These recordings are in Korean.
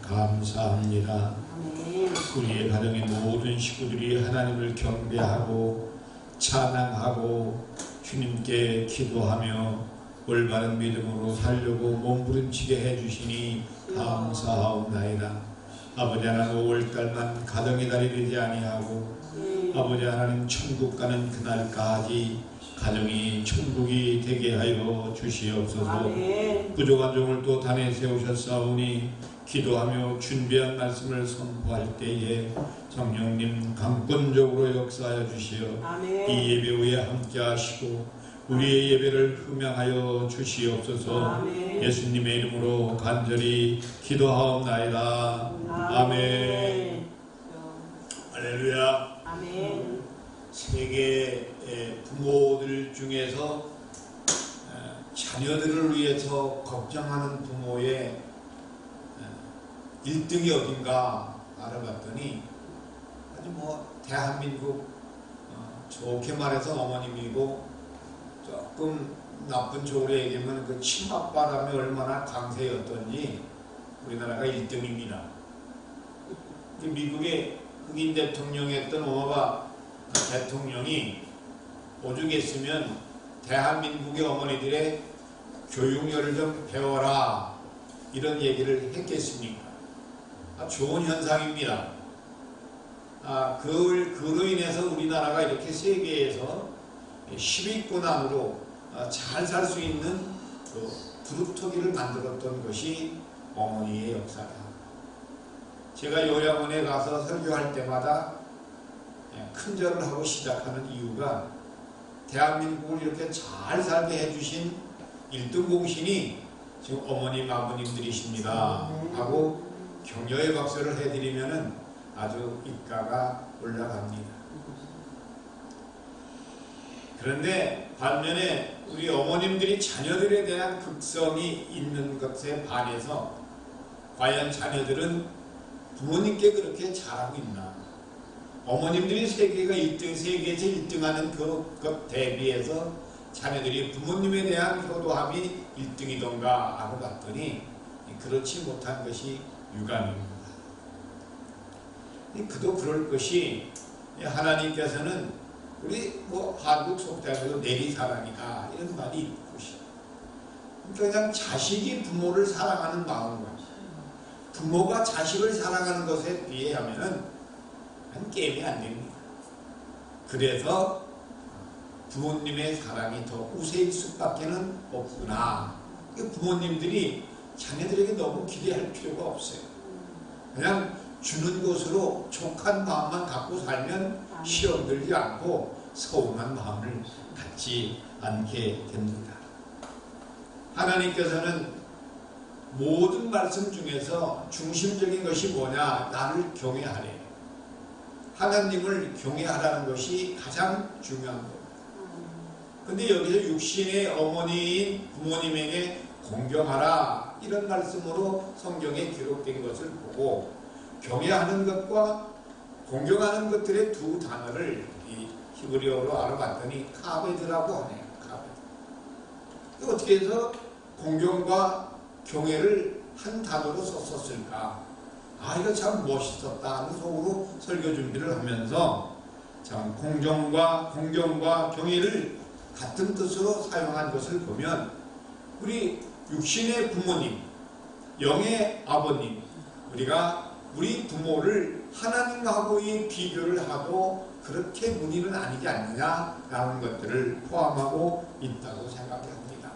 감사합니다. 아멘. 우리의 가정의 모든 식구들이 하나님을 경배하고 찬양하고 주님께 기도하며 올바른 믿음으로 살려고 몸부림치게 해주시니 감사하옵나이다. 아버지 하나님 5월달만 가정의 달이 되지 아니하고 아버지 하나님 천국 가는 그날까지 가정이 천국이 되게 하여 주시옵소서. 아멘. 부족한 종을 또 단에 세우셨사오니 기도하며 준비한 말씀을 선포할 때에 성령님 강권적으로 역사하여 주시어 아멘. 이 예배 후에 함께 하시고 우리의 예배를 흠양하여 주시옵소서. 아멘. 예수님의 이름으로 간절히 기도하옵나이다. 아멘. 할렐루야. 아멘. 세계 부모들 중에서 자녀들을 위해서 걱정하는 부모의 1등이 어딘가 알아봤더니 아주 대한민국 좋게 말해서 어머님이고 조금 나쁜 쪽으로 얘기하면 그 치맛바람이 얼마나 강세였던지 우리나라가 1등입니다. 미국의 흑인 대통령이었던 오바마 대통령이 오죽했으면 대한민국의 어머니들의 교육열을 좀 배워라 이런 얘기를 했겠습니까? 좋은 현상입니다. 그로 인해서 우리나라가 이렇게 세계에서 10위권 안으로 잘 살 수 있는 그 부르터기를 만들었던 것이 어머니의 역사다. 제가 요양원에 가서 설교할 때마다 큰절을 하고 시작하는 이유가 대한민국을 이렇게 잘 살게 해주신 1등 공신이 지금 어머님 아버님들이십니다 하고 격려의 박수를 해드리면 아주 입가가 올라갑니다. 그런데 반면에 우리 어머님들이 자녀들에 대한 극성이 있는 것에 반해서 과연 자녀들은 부모님께 그렇게 잘하고 있나? 어머님들이 세계에서 1등하는 그 대비해서 자녀들이 부모님에 대한 효도함이 1등이던가 하고 봤더니 그렇지 못한 것이 유감입니다. 그도 그럴 것이 하나님께서는 우리 한국 속담에도 내리사랑이다 이런 말이 있듯이 그냥 자식이 부모를 사랑하는 마음과 부모가 자식을 사랑하는 것에 비하면은 게임이 안 됩니다. 그래서 부모님의 사랑이 더 우세일 수밖에는 없구나. 부모님들이 자녀들에게 너무 기대할 필요가 없어요. 그냥 주는 것으로 족한 마음만 갖고 살면 시험 들지 않고 서운한 마음을 갖지 않게 됩니다. 하나님께서는 모든 말씀 중에서 중심적인 것이 뭐냐? 나를 경외하래. 하나님을 경외하라는 것이 가장 중요한 겁니다. 근데 여기서 육신의 어머니인 부모님에게 공경하라 이런 말씀으로 성경에 기록된 것을 보고 경외하는 것과 공경하는 것들의 두 단어를 이 히브리어로 알아봤더니 카베드라고 하네요. 카베드. 어떻게 해서 공경과 경외를 한 단어로 썼을까? 이거 참 멋있었다 하는 속으로 설교 준비를 하면서 참 공경과 경외를 같은 뜻으로 사용한 것을 보면 우리 육신의 부모님, 영의 아버님, 우리가 우리 부모를 하나님하고의 비교를 하도 그렇게 무리는 아니지 않느냐라는 것들을 포함하고 있다고 생각합니다.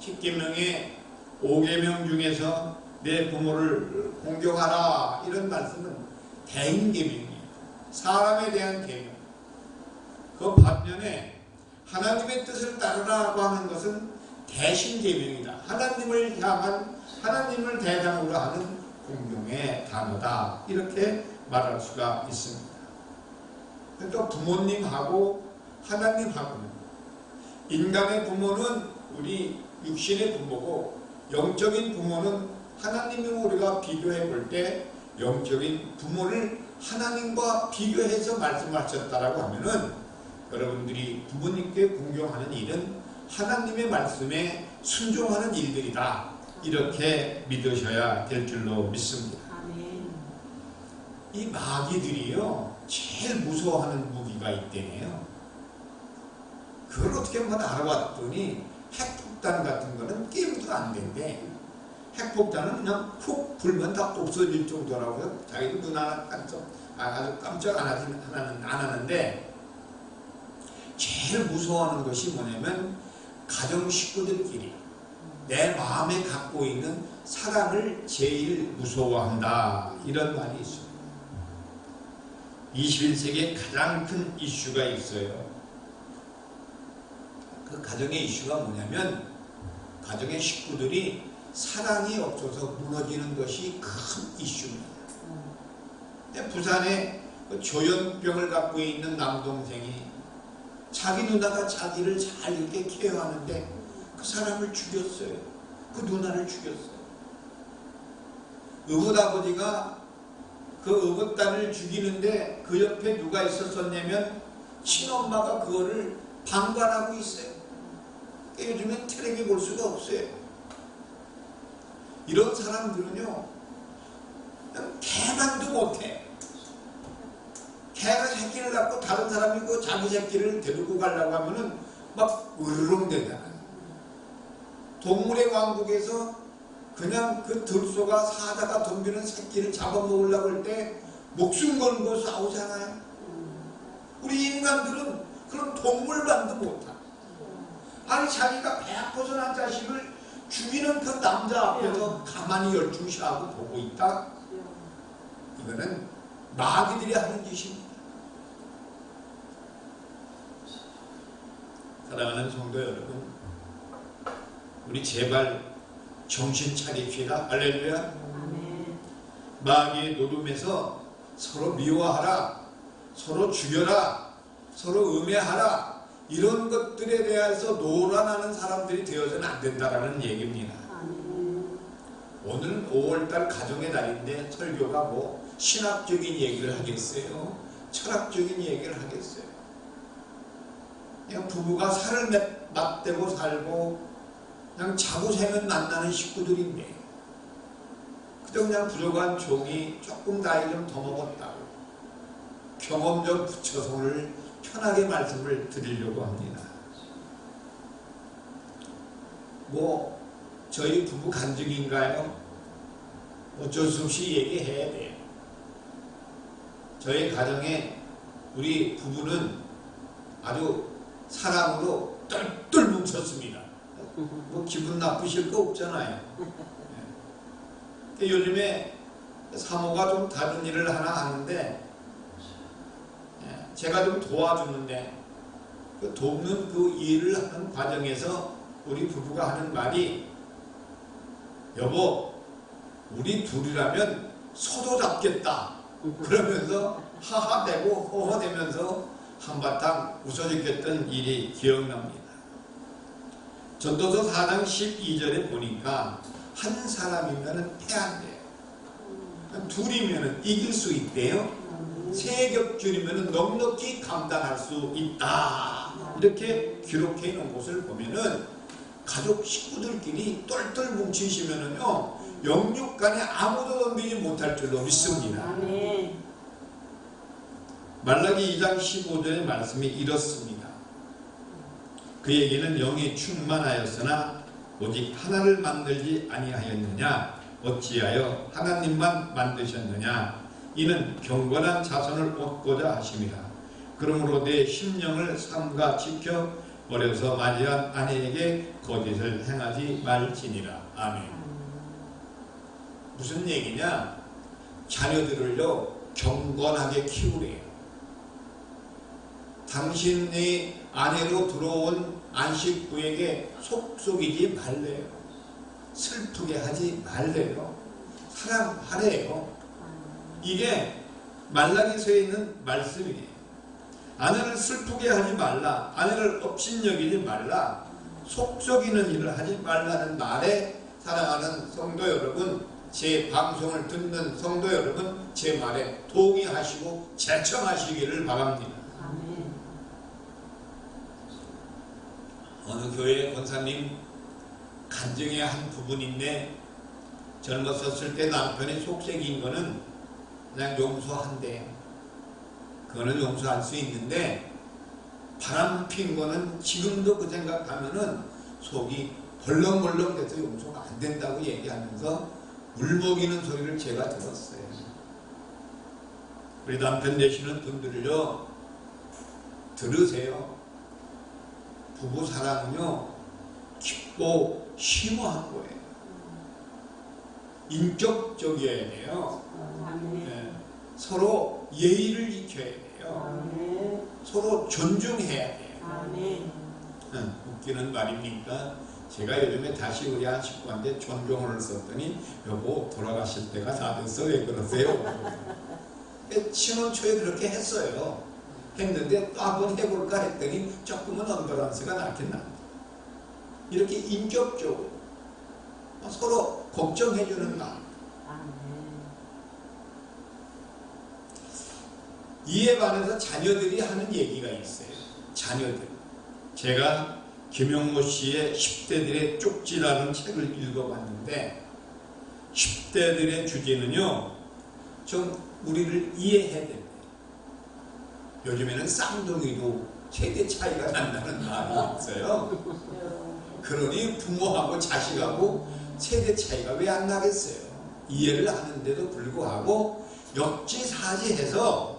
10계명의 5계명 중에서 내 부모를 공경하라 이런 말씀은 대인계명이에요. 사람에 대한 계명. 그 반면에 하나님의 뜻을 따르라고 하는 것은 대신계명이다. 하나님을 향한 하나님을 대상으로 하는 공경의 단어다. 이렇게 말할 수가 있습니다. 또 부모님하고 하나님하고는 인간의 부모는 우리 육신의 부모고 영적인 부모는 하나님으로 우리가 비교해 볼 때 영적인 부모를 하나님과 비교해서 말씀하셨다라고 하면은 여러분들이 부모님께 공경하는 일은 하나님의 말씀에 순종하는 일들이다. 이렇게 믿으셔야 될 줄로 믿습니다. 아멘. 이 마귀들이요 제일 무서워하는 무기가 있대네요. 그걸 어떻게 한번 알아봤더니 핵폭탄 같은 거는 게임도 안 된대. 핵폭탄은 그냥 훅 불면 다 없어질 정도라고요. 자기도 눈 하나 아주 깜짝 안 하는데, 제일 무서워하는 것이 뭐냐면 가정 식구들끼리 내 마음에 갖고 있는 사랑을 제일 무서워한다, 이런 말이 있어요. 21세기에 가장 큰 이슈가 있어요. 그 가정의 이슈가 뭐냐면 가정의 식구들이 사랑이 없어서 무너지는 것이 큰 이슈입니다. 부산에 조현병을 갖고 있는 남동생이 자기 누나가 자기를 잘 이렇게 케어하는데 그 사람을 죽였어요. 그 누나를 죽였어요. 의붓아버지가 그 의붓딸을 죽이는데 그 옆에 누가 있었었냐면 친엄마가 그거를 방관하고 있어요. 요즘엔 텔레비 볼 수가 없어요. 이런 사람들은요 그냥 개만도 못해. 개가 새끼를 낳고 다른 사람이 그 자기 새끼를 데리고 가려고 하면은 막 으르렁대잖아요. 동물의 왕국에서 그냥 그 들소가 사자가 덤비는 새끼를 잡아먹으려고 할 때 목숨 걸고 싸우잖아요. 우리 인간들은 그런 동물만도 못하. 아니 자기가 배 아파서 난 자식을 죽이는 그 남자 앞에서 가만히 열중시하고 보고 있다. 이거는 마귀들이 하는 짓입니다. 사랑하는 성도 여러분, 우리 제발 정신 차립시다. 할렐루야. 아멘. 마귀의 노름에서 서로 미워하라, 서로 죽여라, 서로 음해하라, 이런 것들에 대해서 노란하는 사람들이 되어서는 안 된다라는 얘기입니다. 아멘. 오늘은 5월달 가정의 달인데 설교가 뭐 신학적인 얘기를 하겠어요? 철학적인 얘기를 하겠어요? 그냥 부부가 살을 맞대고 살고 그냥 자고 새면 만나는 식구들인데 그저 그냥 부족한 종이 조금 나이 좀 더 먹었다고 경험 좀 붙여서 오늘 편하게 말씀을 드리려고 합니다. 뭐 저희 부부 간증인가요? 어쩔 수 없이 얘기해야 돼요. 저희 가정에 우리 부부는 아주 사랑으로 똘똘 뭉쳤습니다. 뭐 기분 나쁘실 거 없잖아요. 요즘에 사모가 좀 다른 일을 하나 하는데 제가 좀 도와주는데 그 돕는 그 일을 하는 과정에서 우리 부부가 하는 말이 여보 우리 둘이라면 서도 잡겠다 그러면서 하하대고 호호대면서 한바탕 웃어주겠던 일이 기억납니다. 전도서 4장 12절에 보니까 한 사람이면 패한대요. 둘이면 이길 수 있대요. 세 겹줄이면 넉넉히 감당할 수 있다. 이렇게 기록해 놓은 곳을 보면은 가족 식구들끼리 똘똘 뭉치시면은요 영육간에 아무도 덤비지 못할 줄로 믿습니다. 아멘. 말라기 2장 15절의 말씀이 이렇습니다. 그에게는 영이 충만하였으나 오직 하나를 만들지 아니하였느냐? 어찌하여 하나님만 만드셨느냐? 이는 경건한 자손을 얻고자 하심이라. 그러므로 내 심령을 삼가 지켜 어려서 맞이한 아내에게 거짓을 행하지 말지니라. 아멘. 무슨 얘기냐? 자녀들을요 경건하게 키우래요. 당신의 아내로 들어온 안식부에게 속속이지 말래요. 슬프게 하지 말래요. 사랑하래요. 이게 말라기서에 있는 말씀이에요. 아내를 슬프게 하지 말라. 아내를 업신여기지 말라. 속썩이는 일을 하지 말라는 말에 사랑하는 성도 여러분, 제 방송을 듣는 성도 여러분, 제 말에 동의하시고 제청하시기를 바랍니다. 아멘. 어느 교회 권사님 간증의 한 부분인데, 젊었었을 때 남편이 속색인 거는 그냥 용서한대. 그거는 용서할 수 있는데, 바람 핀 거는 지금도 그 생각하면은 속이 벌렁벌렁 돼서 용서가 안 된다고 얘기하면서 울먹이는 소리를 제가 들었어요. 우리 남편 되시는 분들을요, 들으세요. 부부 사랑은요, 깊고 심오한 거예요. 인격적이어야 돼요. 네. 서로 예의를 지켜야 돼요. 서로 존중해야 돼요. 웃기는 말입니까? 제가 요즘에 다시 우리 한 식구한테 존경을 썼더니, 여보 돌아가실 때가 다 됐어. 왜 그러세요? 신혼 초에 그렇게 했어요. 했는데 또 한번 해볼까 했더니 조금은 언밸런스가 나긴 납니다. 이렇게 인격적으로 서로 걱정해주는 마음. 이에 반해서 자녀들이 하는 얘기가 있어요. 자녀들. 제가 김용모 씨의 10대들의 쪽지라는 책을 읽어봤는데, 10대들의 주제는요, 좀 우리를 이해해야 됩니다. 요즘에는 쌍둥이도 세대 차이가 난다는 말이 있어요. 그러니 부모하고 자식하고 세대 차이가 왜 안 나겠어요? 이해를 하는데도 불구하고 역지사지해서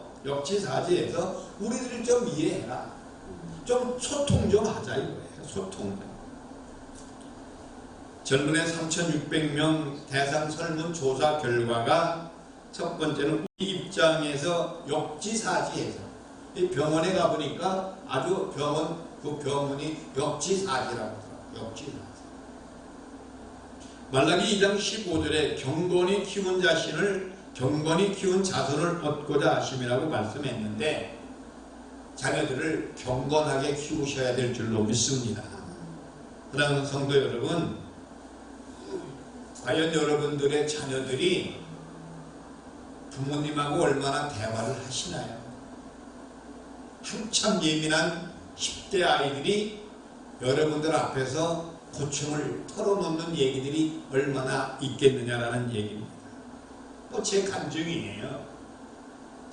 우리들을 좀 이해해라. 좀 소통 좀 하자 이거예요. 소통. 전번에 3,600명 대상 설문조사 결과가 첫 번째는 우리 입장에서 역지사지해서, 이 병원에 가보니까 아주 그 병원이 역지사지라고 하더라고요. 역지사지. 말라기 2장 15절에 경건히 키운 자손을 얻고자 하심이라고 말씀했는데, 자녀들을 경건하게 키우셔야 될 줄로 믿습니다. 사랑하는 성도 여러분, 과연 여러분들의 자녀들이 부모님하고 얼마나 대화를 하시나요? 한참 예민한 10대 아이들이 여러분들 앞에서 고충을 털어놓는 얘기들이 얼마나 있겠느냐라는 얘기입니다. 제 간증이에요.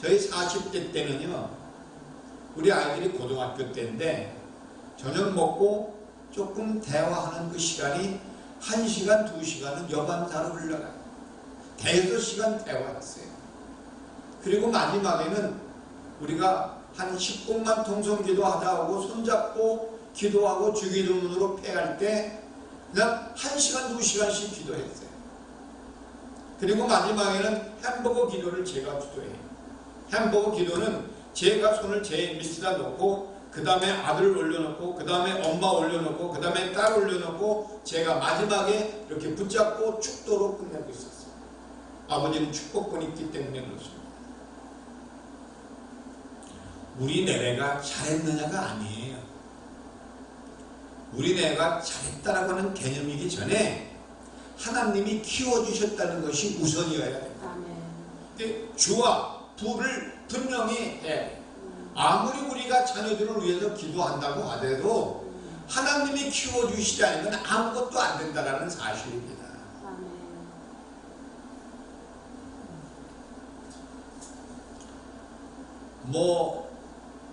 저희 40대 때는요, 우리 아이들이 고등학교 때인데 저녁 먹고 조금 대화하는 그 시간이 1시간, 2시간은 여반사로 흘러가요. 대여섯 시간 대화했어요. 그리고 마지막에는 우리가 한 10분만 통성기도 하다 하고 손잡고 기도하고 주기도문으로 패할 때 그냥 1시간, 2시간씩 기도했어요. 그리고 마지막에는 햄버거 기도를 제가 주도해요. 햄버거 기도는 제가 손을 제 밑에다 놓고, 그 다음에 아들 올려놓고, 그 다음에 엄마 올려놓고, 그 다음에 딸 올려놓고, 제가 마지막에 이렇게 붙잡고 축도로 끝내고 있었어요. 아버지는 축복권이 있기 때문에 그렇습니다. 우리 내내가 잘했느냐가 아니에요. 우리 내가 잘했다라고 하는 개념이기 전에 하나님이 키워주셨다는 것이 우선이어야 됩니다. 근데 주와 부를 분명히 해야 돼요. 아무리 우리가 자녀들을 위해서 기도한다고 하더라도 하나님이 키워주시지 않으면 아무것도 안 된다는 사실입니다.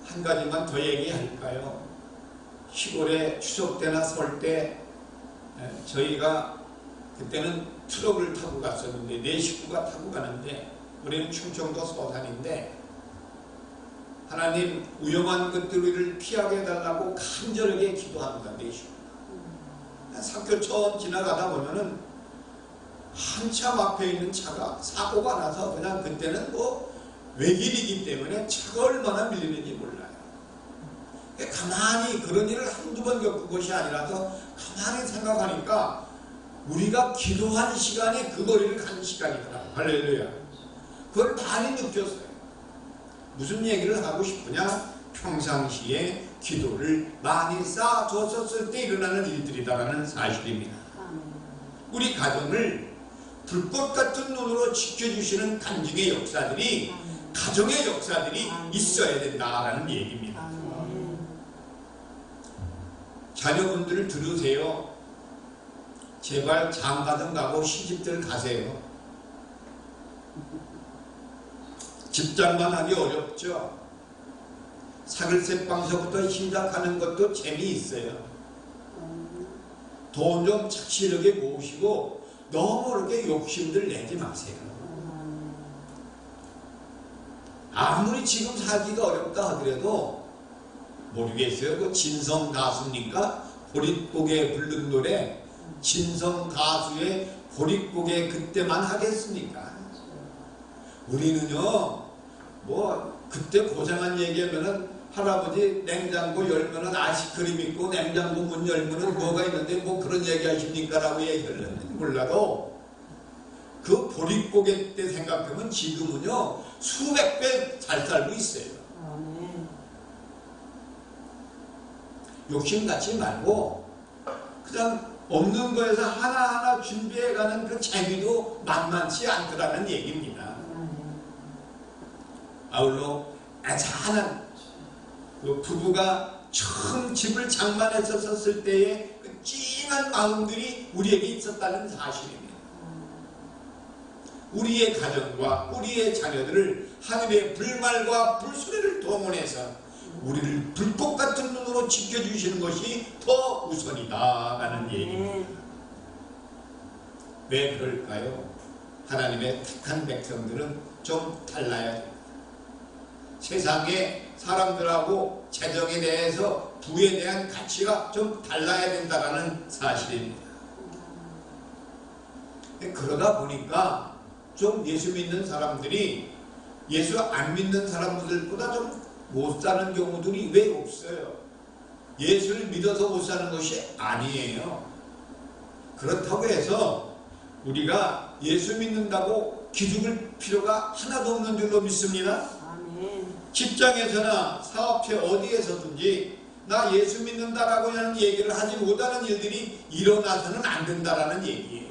한 가지만 더 얘기할까요? 시골에 추석 때나 설 때 저희가 그때는 트럭을 타고 갔었는데, 4식구가 타고 가는데, 우리는 충청도 서산인데, 하나님 위험한 것들을 피하게 해달라고 간절하게 기도합니다. 4식구. 사교천 지나가다 보면은 한참 앞에 있는 차가 사고가 나서, 그냥 그때는 외길이기 때문에 차가 얼마나 밀리는지 몰라요. 가만히 그런 일을 한두 번 겪은 것이 아니라서 가만히 생각하니까 우리가 기도한 시간이 그 거리를 간 시간이더라. 할렐루야. 그걸 많이 느꼈어요. 무슨 얘기를 하고 싶으냐? 평상시에 기도를 많이 쌓아뒀었을 때 일어나는 일들이다라는 사실입니다. 우리 가정을 불꽃 같은 눈으로 지켜주시는 간증의 역사들이, 가정의 역사들이 있어야 된다라는 얘기입니다. 자녀분들을 들으세요. 제발 장가든 가고 시집들 가세요. 집장만 하기 어렵죠. 사글세방서부터 시작하는 것도 재미있어요. 돈 좀 착실하게 모으시고 너무 그렇게 욕심들 내지 마세요. 아무리 지금 살기가 어렵다 하더라도 모르겠어요. 그 진성 가수니까 보릿고개 부른 노래 진성 가수의 보릿고개 그때만 하겠습니까? 우리는요 뭐 그때 고생한 얘기하면은 할아버지 냉장고 열면은 아이스크림 있고 냉장고 문 열면은 뭐가 있는데 뭐 그런 얘기 하십니까? 라고 얘기를 했는지 몰라도 그 보릿고개 때 생각하면 지금은요 수백 배 잘 살고 있어요. 욕심 갖지 말고 그냥 없는 거에서 하나하나 준비해가는 그 재미도 만만치 않더라는 얘기입니다. 아울러 애잔한 그 부부가 처음 집을 장만했었을 때의 그 찡한 마음들이 우리에게 있었다는 사실입니다. 우리의 가정과 우리의 자녀들을 하늘의 불말과 불소리를 동원해서 우리를 불꽃 같은 눈으로 지켜주시는 것이 더 우선이다 라는 얘기입니다. 왜 그럴까요? 하나님의 택한 백성들은 좀 달라야 됩니다. 세상의 사람들하고 재정에 대해서 부에 대한 가치가 좀 달라야 된다는 사실입니다. 그러다 보니까 좀 예수 믿는 사람들이 예수 안 믿는 사람들보다 좀 못 사는 경우들이 왜 없어요? 예수를 믿어서 못 사는 것이 아니에요. 그렇다고 해서 우리가 예수 믿는다고 기죽을 필요가 하나도 없는 줄로 믿습니다. 직장에서나 사업체 어디에서든지 나 예수 믿는다라고 하는 얘기를 하지 못하는 일들이 일어나서는 안 된다라는 얘기예요.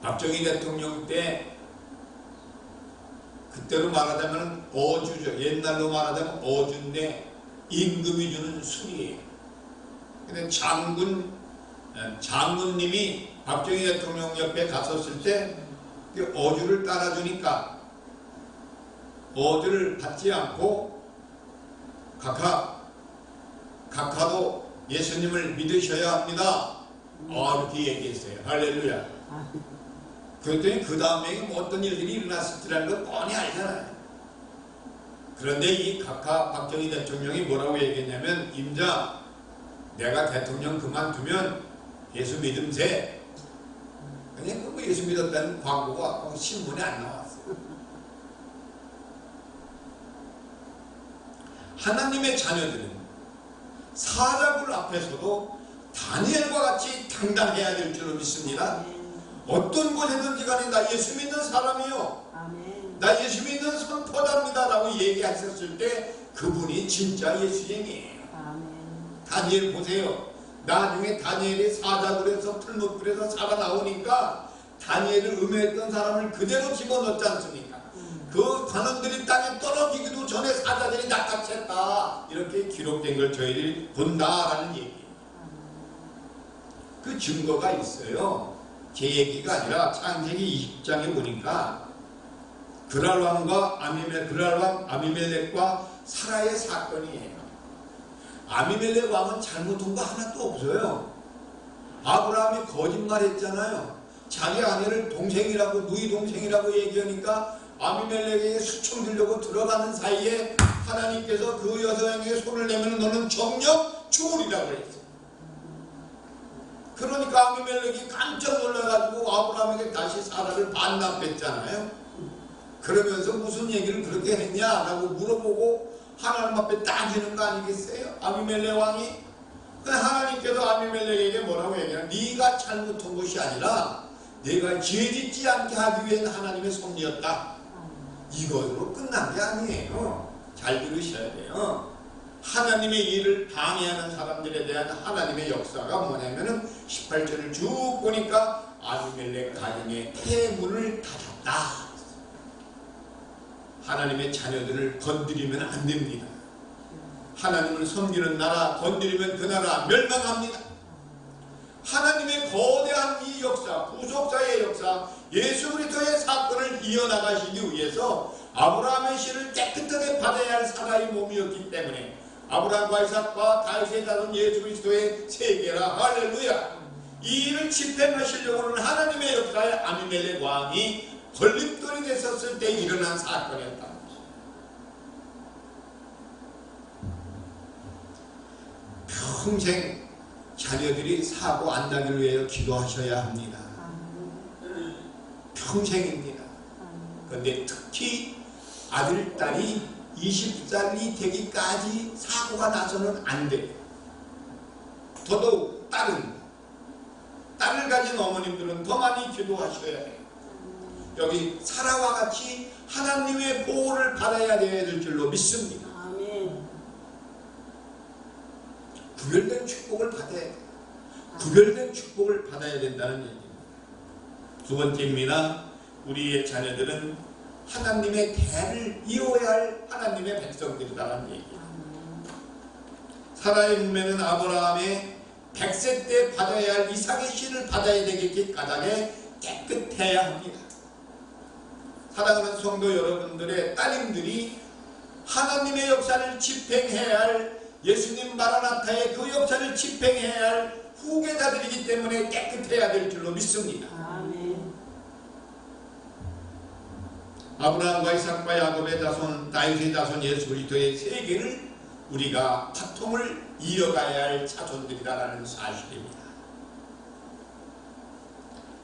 박정희 대통령 때 그때로 말하자면 어주죠. 옛날로 말하자면 어주인데 임금이 주는 술이에요. 근데 장군님이 박정희 대통령 옆에 갔었을 때 어주를 따라주니까 어주를 받지 않고 각하도 예수님을 믿으셔야 합니다. 이렇게 얘기했어요. 할렐루야. 그랬더니 그 다음에 어떤 일들이 일어났을지라는 걸 뻔히 알잖아요. 그런데 이 각하 박정희 대통령이 뭐라고 얘기했냐면 임자 내가 대통령 그만두면 예수 믿음세. 그냥 그 예수 믿었다는 광고가 신문에 안 나왔어요. 하나님의 자녀들은 사자굴 앞에서도 다니엘과 같이 당당해야 될 줄로 믿습니다. 어떤 곳에든지 간에 나 예수 믿는 사람이요. 나 예수 믿는 선포자입니다. 라고 얘기하셨을 때 그분이 진짜 예수쟁이에요. 다니엘 보세요. 나중에 다니엘이 사자굴에서 풀무불에서 살아나오니까 다니엘을 음해했던 사람을 그대로 집어넣지 않습니까? 그 관원들이 땅에 떨어지기도 전에 사자들이 낚아챘다. 이렇게 기록된 걸 저희들이 본다라는 얘기예요. 그 증거가 있어요. 제 얘기가 아니라 창세기 20장에 보니까 그랄왕 아비멜렉과 사라의 사건이에요. 아비멜렉 왕은 잘못한 거 하나도 없어요. 아브라함이 거짓말했잖아요. 자기 아내를 동생이라고 누이 동생이라고 얘기하니까 아비멜렉에게 수청 들려고 들어가는 사이에 하나님께서 그 여성에게 손을 내면 너는 정녕 죽으리라고 했어요. 그러니까 아비멜렉이 깜짝 놀라가지고 아브라함에게 다시 사라를 반납했잖아요. 그러면서 무슨 얘기를 그렇게 했냐라고 물어보고 하나님 앞에 따지는 거 아니겠어요? 아비멜렉 왕이. 하나님께서 아비멜렉에게 뭐라고 얘기하냐? 네가 잘못한 것이 아니라 내가 죄짓지 않게 하기 위한 하나님의 섭리였다. 이것으로 끝난 게 아니에요. 잘 들으셔야 돼요. 하나님의 일을 방해하는 사람들에 대한 하나님의 역사가 뭐냐면은 18절을 쭉 보니까 아비멜렉 가정의 태문을 닫았다. 하나님의 자녀들을 건드리면 안 됩니다. 하나님을 섬기는 나라 건드리면 그 나라 멸망합니다. 이 역사, 구속사의 역사, 예수 그리스도의 사건을 이어나가시기 위해서 아브라함의 씨를 깨끗하게 받아야 할 사라의 몸이었기 때문에 아브라함과 이삭과 다윗의 자손 예수 그리스도의 세계라. 할렐루야. 이 일을 집행하시려고는 하나님의 역사에 아비멜렉 왕이 걸림돌이 됐었을 때 일어난 사건이었다. 평생 자녀들이 사고 안 나기를 위해 기도하셔야 합니다. 평생입니다. 그런데 특히 아들, 딸이 20살이 되기까지 사고가 나서는 안 돼요. 더더욱 딸을 가진 어머님들은 더 많이 기도하셔야 해요. 여기 사라와 같이 하나님의 보호를 받아야 될 줄로 믿습니다. 아멘. 구별된 축복을 받아야 돼요. 구별된 축복을 받아야 된다는 얘기입니다. 두 번째입니다. 우리의 자녀들은 하나님의 대를 이어야 할 하나님의 백성들이라는 얘기입니다. 사라의 몸에는 아브라함의 100세 때 받아야 할 이삭의 씨를 받아야 되기 까닭에 깨끗해야 합니다. 사랑하는 성도 여러분들의 따님들이 하나님의 역사를 집행해야 할 예수님 마라나타의 그 역사를 집행해야 할 후계자들이기 때문에 깨끗해야 될 줄로 믿습니다. 아멘. 아브라함과 이삭과 야곱의 자손, 다윗의 자손 예수 그리스도의 세계를 우리가 바통을 이어가야 할 자손들이다라는 사실입니다.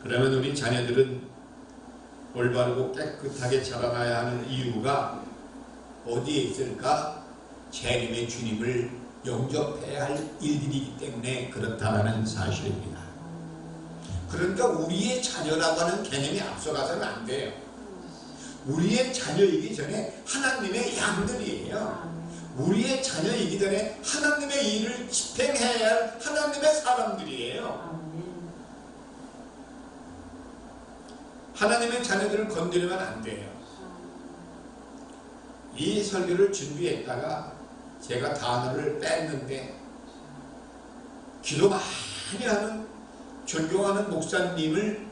그러면 우리 자녀들은 올바르고 깨끗하게 자라나야 하는 이유가 어디에 있을까? 재림의 주님을 영접해야 할 일들이기 때문에 그렇다라는 사실입니다. 그러니까 우리의 자녀라고 하는 개념이 앞서가서는 안 돼요. 우리의 자녀이기 전에 하나님의 양들이에요. 우리의 자녀이기 전에 하나님의 일을 집행해야 할 하나님의 사람들이에요. 하나님의 자녀들을 건드리면 안 돼요. 이 설교를 준비했다가 제가 단어를 뺐는데 기도 많이 하는 존경하는 목사님을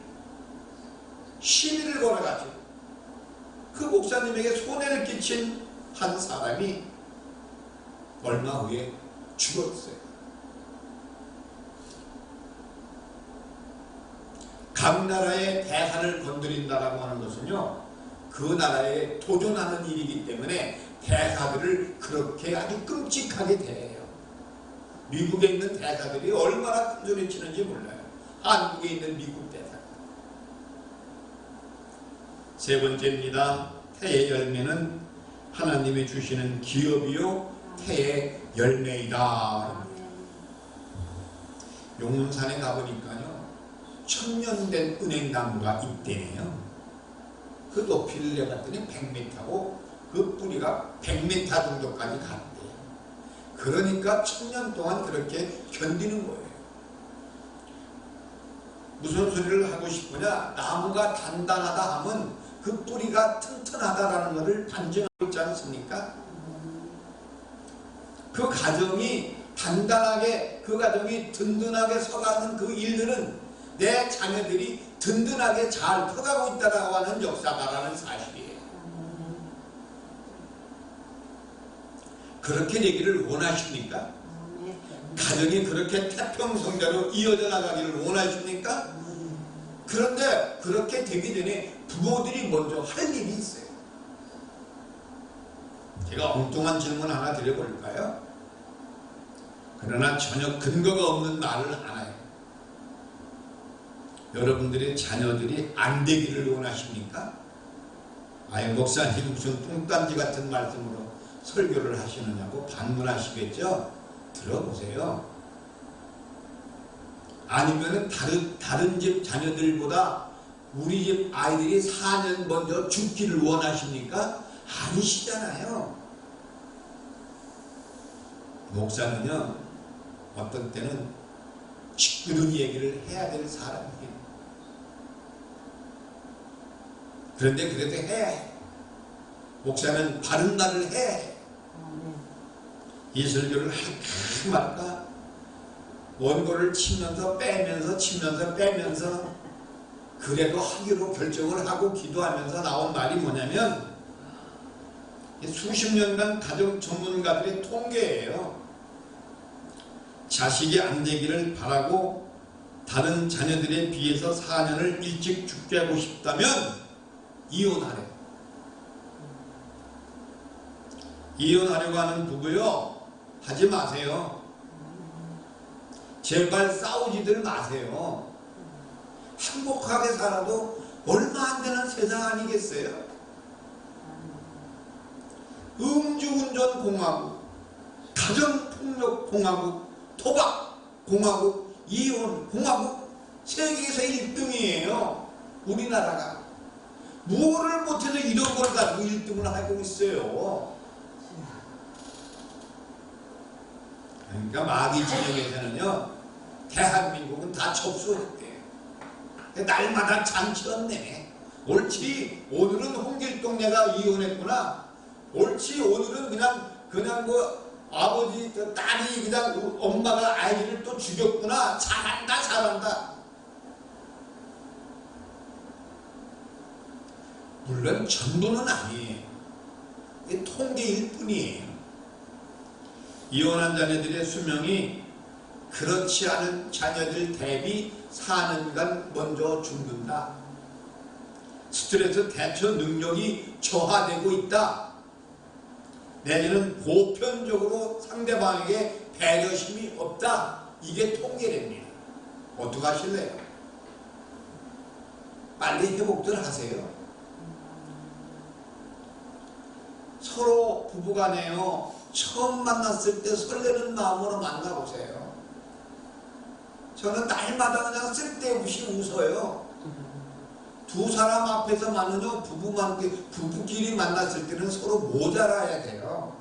시비를 걸어가지고 그 목사님에게 손해를 끼친 한 사람이 얼마 후에 죽었어요. 각 나라의 대사를 건드린다라고 하는 것은요, 그 나라에 도전하는 일이기 때문에 대사들을 그렇게 아주 끔찍하게 대해요. 미국에 있는 대사들이 얼마나 큰 소리 치는지 몰라요. 한국에 있는 미국 대사. 세 번째입니다. 태의 열매는 하나님이 주시는 기업이요 태의 열매이다. 용문산에 가보니까요, 1000년 된 은행나무가 있대네요. 그 높이를 내봤더니 100m고 그 뿌리가 100m 정도까지 갔대요. 그러니까 1000년 동안 그렇게 견디는 거예요. 무슨 소리를 하고 싶으냐? 나무가 단단하다 하면 그 뿌리가 튼튼하다라는 것을 반증하고 있지 않습니까? 그 가정이 단단하게, 그 가정이 든든하게 서가는 그 일들은 내 자녀들이 든든하게 잘 커가고 있다고 하는 역사다라는 사실이에요. 그렇게 되기를 원하십니까? 가정이 그렇게 태평성대로 이어져 나가기를 원하십니까? 그런데 그렇게 되기 전에 부모들이 먼저 할 일이 있어요. 제가 엉뚱한 질문 하나 드려볼까요? 그러나 전혀 근거가 없는 말을 안 해요. 여러분들의 자녀들이 안 되기를 원하십니까? 아유, 목사님 무슨 뚱딴지 같은 말씀으로 설교를 하시느냐고 반문하시겠죠? 들어보세요. 아니면은 다른 집 자녀들보다 우리 집 아이들이 4년 먼저 죽기를 원하십니까? 아니시잖아요. 목사는요, 어떤 때는 짓궂은 얘기를 해야 될 사람이에요. 그런데 그래도 해야 해. 목사는 바른 말을 해야 해. 이 설교를 할까 말까 원고를 치면서 빼면서 치면서 빼면서 그래도 하기로 결정을 하고 기도하면서 나온 말이 뭐냐면, 수십 년간 가정 전문가들의 통계예요. 자식이 안 되기를 바라고 다른 자녀들에 비해서 4년을 일찍 죽게 하고 싶다면 이혼하래. 이혼하려고 하는 부부요, 하지 마세요. 제발 싸우지들 마세요. 행복하게 살아도 얼마 안 되는 세상 아니겠어요? 음주운전 공화국, 가정폭력 공화국, 도박 공화국, 이혼 공화국, 세계에서 1등이에요. 우리나라가. 무엇을 못해서 이런 걸 가지고 1등을 하고 있어요. 그러니까 마귀 진영에서는요, 대한민국은 다 접수했대요. 날마다 잔치였네. 옳지, 오늘은 홍길동네가 이혼했구나. 옳지, 오늘은 그냥 아버지 딸이 그냥 엄마가 아이를 또 죽였구나. 잘한다 잘한다. 물론 전부는 아니에요. 이게 통계일 뿐이에요. 이혼한 자녀들의 수명이 그렇지 않은 자녀들 대비 4년간 먼저 죽는다. 스트레스 대처 능력이 저하되고 있다. 내지는 보편적으로 상대방에게 배려심이 없다. 이게 통계랍니다. 어떡하실래요? 빨리 회복들 하세요. 서로 부부간에요, 처음 만났을 때 설레는 마음으로 만나보세요. 저는 날마다 그냥 쓸데없이 웃어요. 두 사람 앞에서 만나요. 부부끼리 만났을 때는 서로 모자라야 돼요.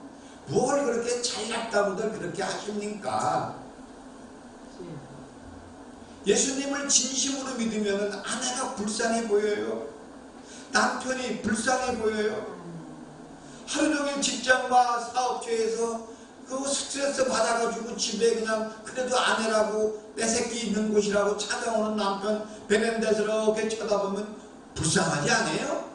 뭘 그렇게 잘났다고들 그렇게 하십니까? 예수님을 진심으로 믿으면 아내가 불쌍해 보여요. 남편이 불쌍해 보여요. 하루 종일 직장과 사업체에서 그 스트레스 받아가지고 집에 그냥 그래도 아내라고 내 새끼 있는 곳이라고 찾아오는 남편 베렌데스럽게 쳐다보면 불쌍하지 않아요?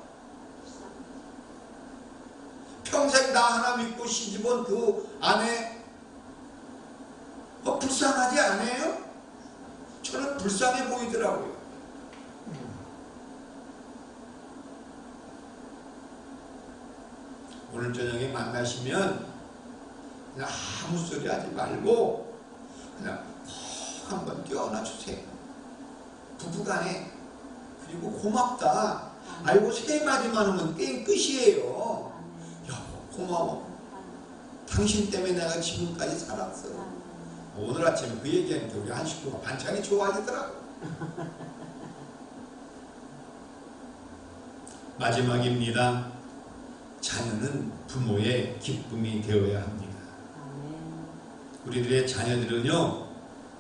평생 나 하나 믿고 시집온 그 아내 불쌍하지 않아요? 저는 불쌍해 보이더라고요. 오늘 저녁에 만나시면 그냥 아무 소리 하지 말고 그냥 콕 한번 띄워놔 주세요. 부부간에. 그리고 고맙다. 아이고 세 마디만 하면 게임 끝이에요. 여보 고마워. 당신 때문에 내가 지금까지 살았어. 오늘 아침에 그 얘기하니까 우리 한 식구가 반찬이 좋아지더라고. 마지막입니다. 자녀는 부모의 기쁨이 되어야 합니다. 우리들의 자녀들은요,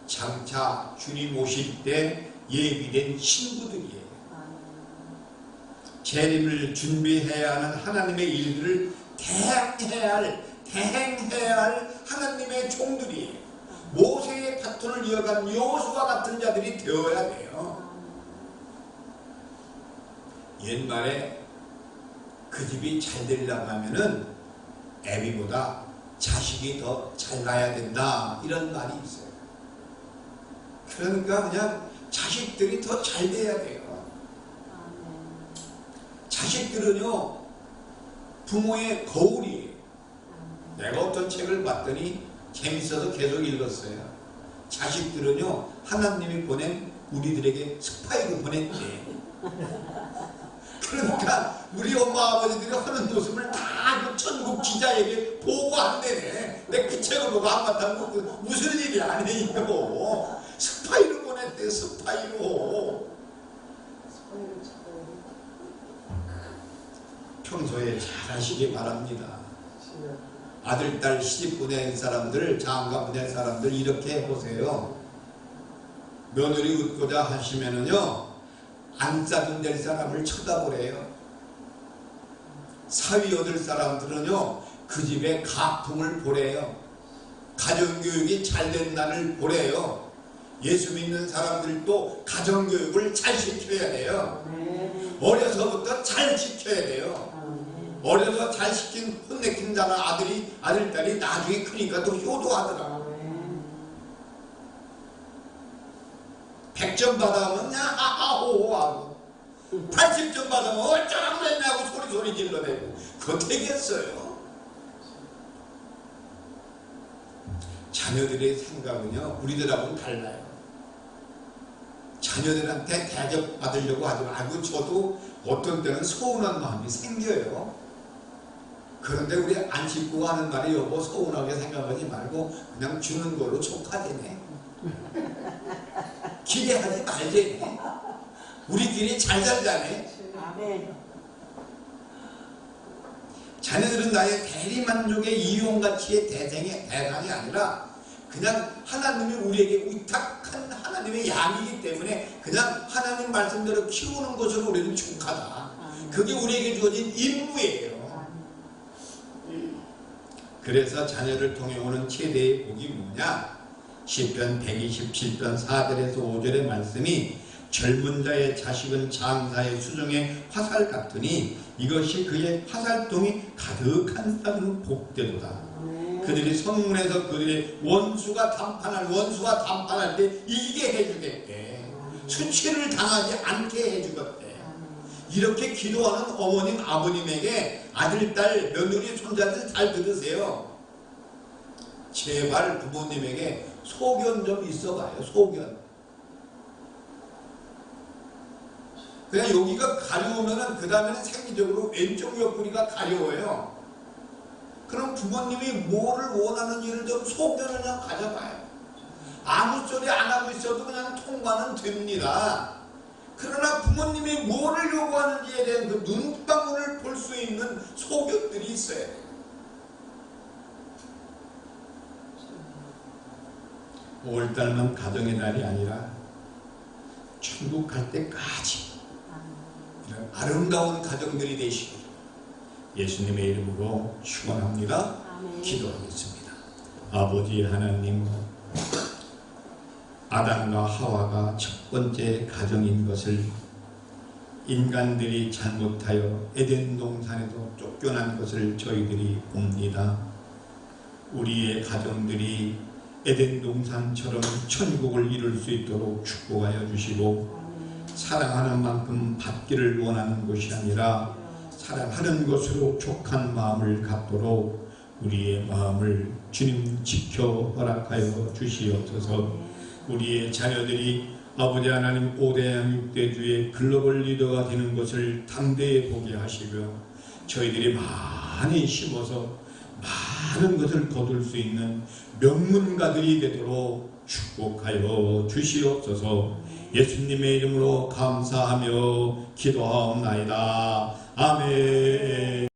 장차 주님 오실 때 예비된 친구들이에요. 재림을 준비해야 하는 하나님의 일들을 대행해야 할 하나님의 종들이에요. 모세의 바톤을 이어간 여호수아 같은 자들이 되어야 돼요. 옛말에 그 집이 잘 되려고 하면은 애비보다 자식이 더 잘나야 된다, 이런 말이 있어요. 그러니까 그냥 자식들이 더 잘 돼야 돼요. 자식들은요, 부모의 거울이에요. 내가 어떤 책을 봤더니 재밌어서 계속 읽었어요. 자식들은요, 하나님이 보낸 우리들에게 스파이로 보냈대. 그러니까 우리 엄마 아버지들이 하는 모습을 다 그 천국 지자에게 보고한대네. 내 그 책을 보고 한바탕 무슨 일이 아니에요. 스파이로 보냈대. 스파이로. 평소에 잘 하시기 바랍니다. 아들, 딸 시집 보낸 사람들, 장가 보낸 사람들 이렇게 해보세요. 며느리 얻고자 하시면은요, 안 싸돈 될 사람을 쳐다보래요. 사위 얻을 사람들은요, 그 집에 가풍을 보래요. 가정교육이 잘 된 날을 보래요. 예수 믿는 사람들도 가정교육을 잘 시켜야 돼요. 아멘. 어려서부터 잘 시켜야 돼요. 아멘. 어려서 잘 시킨 혼내킨다는 아들, 딸이 나중에 크니까 또 효도하더라. 아멘. 100점 받아오면 그냥 하하호호 하고 80점 받으면 어쩌라고 그랬냐고 소리 질러대고 그거 되겠어요? 자녀들의 생각은요 우리들하고는 달라요. 자녀들한테 대접받으려고 하지 말고 저도 어떤 때는 서운한 마음이 생겨요. 그런데 우리 안 씻고 하는 말이 여보 서운하게 생각하지 말고 그냥 주는 걸로 족하되네. 기대하지 말자네. 우리끼리 잘 살자네. 아멘. 자녀들은 나의 대리만족의 이용가치의 대상이 아니라 그냥 하나님이 우리에게 위탁한 하나님의 양이기 때문에 그냥 하나님 말씀대로 키우는 것으로 우리는 족하다. 그게 우리에게 주어진 임무예요. 그래서 자녀를 통해 오는 최대의 복이 뭐냐? 시편 127편 4절에서 5절의 말씀이 젊은 자의 자식은 장사의 수정의 화살 같으니 이것이 그의 화살통이 가득한 땅은 복되도다. 그들이 성문에서 그들의 원수가 담판할 때 이기게 해주겠대. 수치를 당하지 않게 해주겠대. 이렇게 기도하는 어머님 아버님에게 아들, 딸, 며느리, 손자들 잘 들으세요. 제발 부모님에게 소견 좀 있어봐요. 소견. 그냥 여기가 가려우면은 그 다음에는 생리적으로 왼쪽 옆구리가 가려워요. 그럼 부모님이 뭐를 원하는지를 좀 소견을 그냥 가져봐요. 아무 소리 안 하고 있어도 그냥 통과는 됩니다. 그러나 부모님이 뭐를 요구하는지에 대한 그 눈방울을 볼 수 있는 소견들이 있어야 돼요. 올달만 가정의 날이 아니라 천국 갈 때까지 이런 아름다운 가정들이 되시길 예수님의 이름으로 축원합니다. 기도하겠습니다. 아버지 하나님, 아담과 하와가 첫 번째 가정인 것을 인간들이 잘못하여 에덴 동산에서 쫓겨난 것을 저희들이 봅니다. 우리의 가정들이 에덴 동산처럼 천국을 이룰 수 있도록 축복하여 주시고 사랑하는 만큼 받기를 원하는 것이 아니라 사랑하는 것으로 족한 마음을 갖도록 우리의 마음을 주님 지켜 허락하여 주시옵소서. 우리의 자녀들이 아버지 하나님 5대양 6대주의 글로벌 리더가 되는 것을 담대히 보게 하시며 저희들이 많이 심어서 많은 것을 거둘 수 있는 명문가들이 되도록 축복하여 주시옵소서. 예수님의 이름으로 감사하며 기도하옵나이다. 아멘.